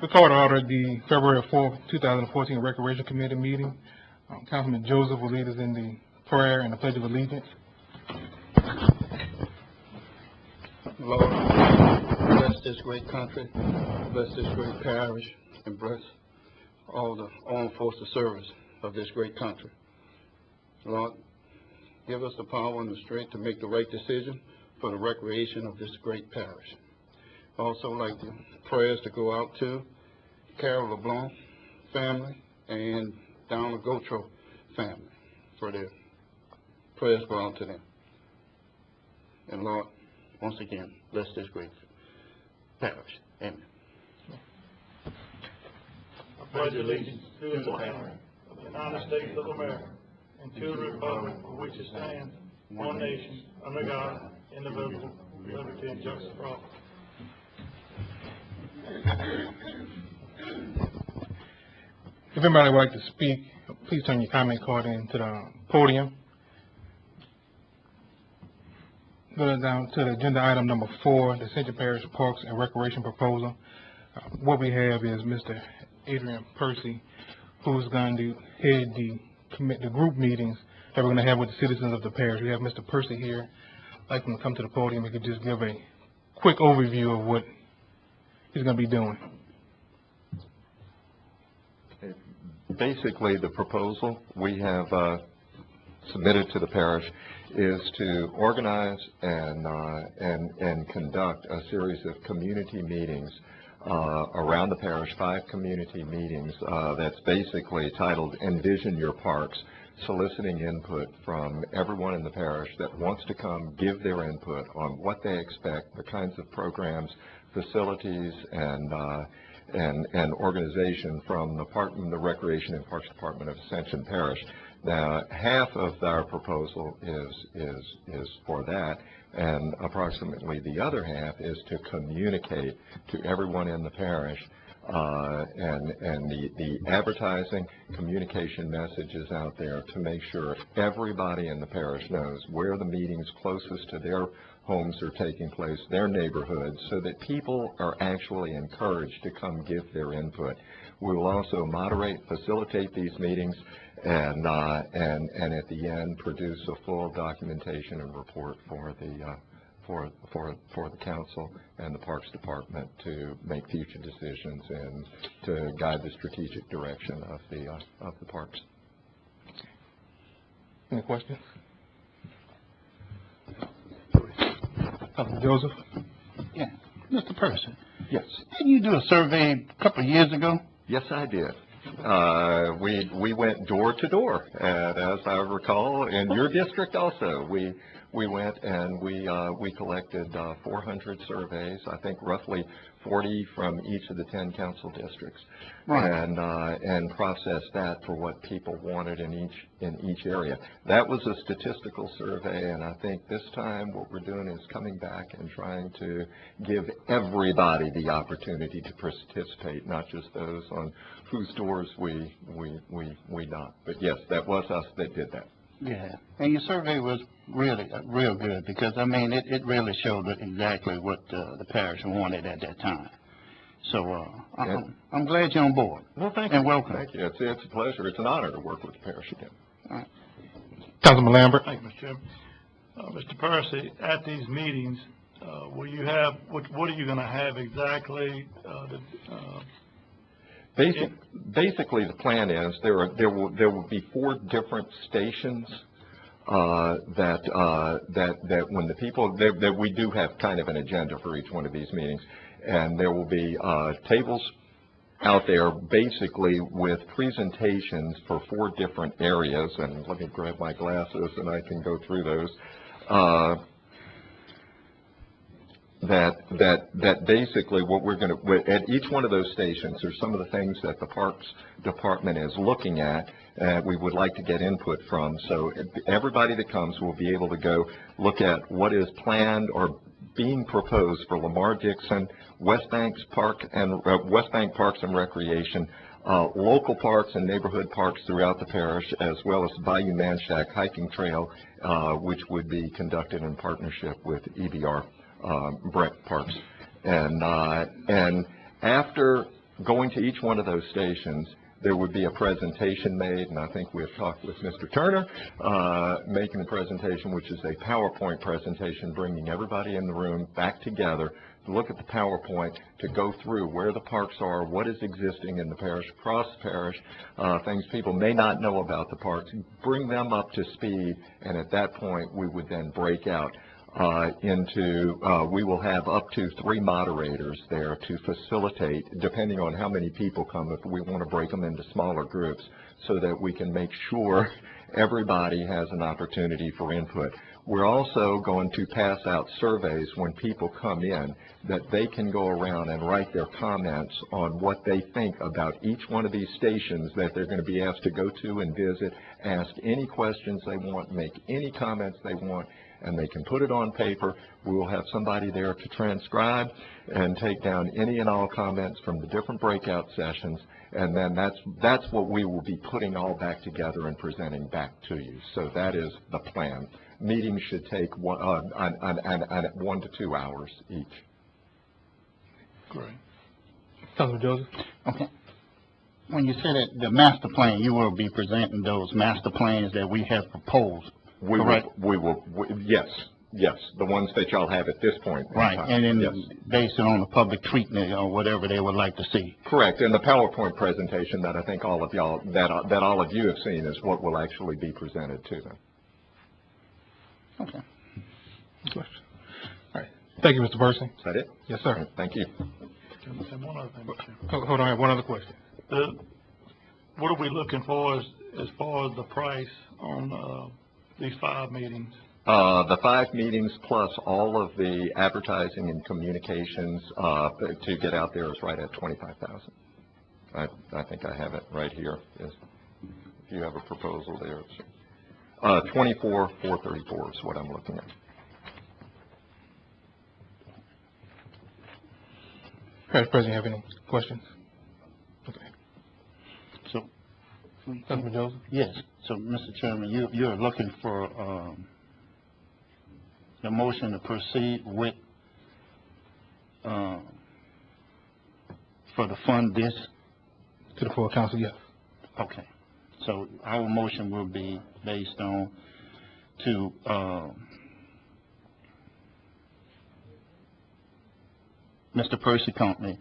We call to order the February 4th, 2014 Recreation Committee meeting. Councilman Joseph will lead us in the prayer and the Pledge of Allegiance. Lord, bless this great country, bless this great parish, and bless all the armed forces service of this great country. Lord, give us the power and the strength to make the right decision for the recreation of this great parish. Also like the prayers to go out to Carol LeBlanc family and down the Gotro family for their prayers go out to them. And Lord, once again, bless this great parish. Amen. I pledge allegiance to the flag of the United States of America and to the republic for which it stands, one nation, under God, indivisible, with liberty and justice for all. If anybody would like to speak, please turn your comment card into the podium. Go down to the agenda item number 4, the Ascension Parish Parks and Recreation Proposal. What we have is Mr. Adrian Percy, who's going to head the group meetings that we're going to have with the citizens of the parish. We have Mr. Percy here. I'd like him to come to the podium. He could just give a quick overview of what he's going to be doing. Basically, the proposal we have submitted to the parish is to organize and conduct a series of community meetings around the parish, 5 community meetings that's basically titled Envision Your Parks, soliciting input from everyone in the parish that wants to come give their input on what they expect, the kinds of programs, facilities, and organization from the Recreation and Parks Department of Ascension Parish. Now, half of our proposal is for that, and approximately the other half is to communicate to everyone in the parish and the advertising communication messages out there to make sure everybody in the parish knows where the meetings closest to their homes are taking place, their neighborhoods, so that people are actually encouraged to come give their input. We will also moderate, facilitate these meetings, and at the end produce a full documentation and report for the council and the Parks Department to make future decisions and to guide the strategic direction of the parks. Any questions? Joseph? Yeah. Mr. Percy. Yes. Didn't you do a survey a couple of years ago? Yes, I did. We went door to door, and as I recall, in your district also, we went and we collected 400 surveys. I think roughly 40 from each of the 10 council districts, right. And processed that for what people wanted in each area. That was a statistical survey, and I think this time what we're doing is coming back and trying to give everybody the opportunity to participate, not just those on whose doors we knock. But yes, that was us that did that. Yeah, and your survey was really real good because, I mean, it really showed exactly what the parish wanted at that time. So I'm glad you're on board. Well, thank and you. Welcome. Thank you. It's a pleasure. It's an honor to work with the parish again. All right. Councilman Lambert? Thank you, Mr. Chairman. Mr. Percy, at these meetings, will you have, what are you going to have exactly? Basically, the plan is there will be 4 different stations that when the people that we do have kind of an agenda for each one of these meetings, and there will be tables out there basically with presentations for 4 different areas. And let me grab my glasses and I can go through those. That basically what we're going to, at each one of those stations, there's some of the things that the Parks Department is looking at we would like to get input from. So everybody that comes will be able to go look at what is planned or being proposed for Lamar Dixon, West Bank Parks and Recreation, local parks and neighborhood parks throughout the parish, as well as Bayou Manchac hiking trail, which would be conducted in partnership with EBR Brett Parks. And after going to each one of those stations, there would be a presentation made, and I think we have talked with Mr. Turner, making the presentation, which is a PowerPoint presentation, bringing everybody in the room back together to look at the PowerPoint, to go through where the parks are, what is existing in the parish, across the parish, things people may not know about the parks, bring them up to speed, and at that point we would then break out we will have up to 3 moderators there to facilitate, depending on how many people come, if we want to break them into smaller groups, so that we can make sure everybody has an opportunity for input. We're also going to pass out surveys when people come in, that they can go around and write their comments on what they think about each one of these stations that they're going to be asked to go to and visit, ask any questions they want, make any comments they want, and they can put it on paper. We will have somebody there to transcribe and take down any and all comments from the different breakout sessions, and then that's what we will be putting all back together and presenting back to you. So that is the plan. Meetings should take 1 to 2 hours each. Great. Councilman Joseph? Okay. When you said that the master plan, you will be presenting those master plans that we have proposed. Yes, the ones that y'all have at this point. Right, and then yes, based on the public treatment or whatever they would like to see. Correct, and the PowerPoint presentation that I think all of y'all, that all of you have seen, is what will actually be presented to them. Okay. All right. Thank you, Mr. Percy. Is that it? Yes, sir. Right, thank you. One other thing, Hold on, I have one other question. What are we looking for as far as the price on these 5 meetings? The 5 meetings plus all of the advertising and communications to get out there is right at $25,000. I think I have it right here. If you have a proposal there, it's $24,434 is what I'm looking at. Parish President, have any questions? Okay. So, Councilman Joseph? yes. So, Mr. Chairman, you're looking for the motion to proceed with for the fund this? To the full council, yes. Okay. So our motion will be based on to Mr. Percy Company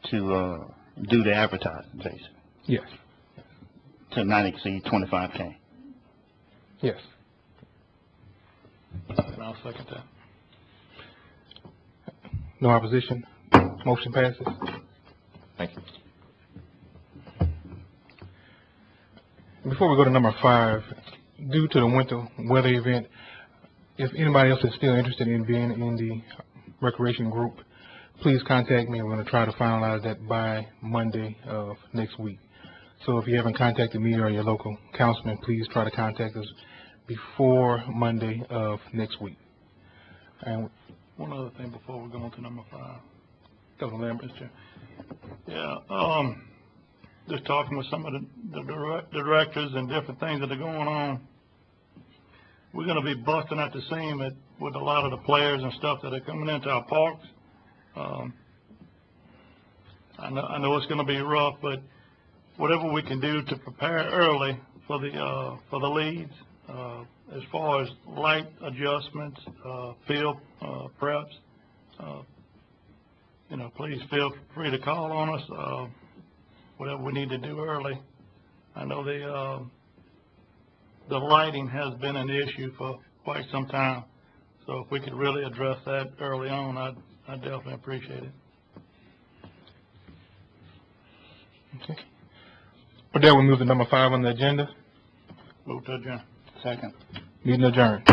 to do the advertising, Jason. Yes. To not exceed $25K. Yes. And I'll second that. No opposition. Motion passes. Thank you. Before we go to number 5, due to the winter weather event, if anybody else is still interested in being in the recreation group, please contact me. We're going to try to finalize that by Monday of next week. So if you haven't contacted me or your local councilman, please try to contact us before Monday of next week. And One other thing before we go on to number 5. Councilman Lambert. Yeah, just talking with some of the directors and different things that are going on. We're going to be busting at the seam with a lot of the players and stuff that are coming into our parks. I know it's going to be rough, but whatever we can do to prepare early for the leads, as far as light adjustments, field preps, please feel free to call on us. Whatever we need to do early. I know the lighting has been an issue for quite some time, so if we could really address that early on, I'd definitely appreciate it. Okay. With that, we move to number 5 on the agenda. Move to adjourn. Second. Meeting adjourned.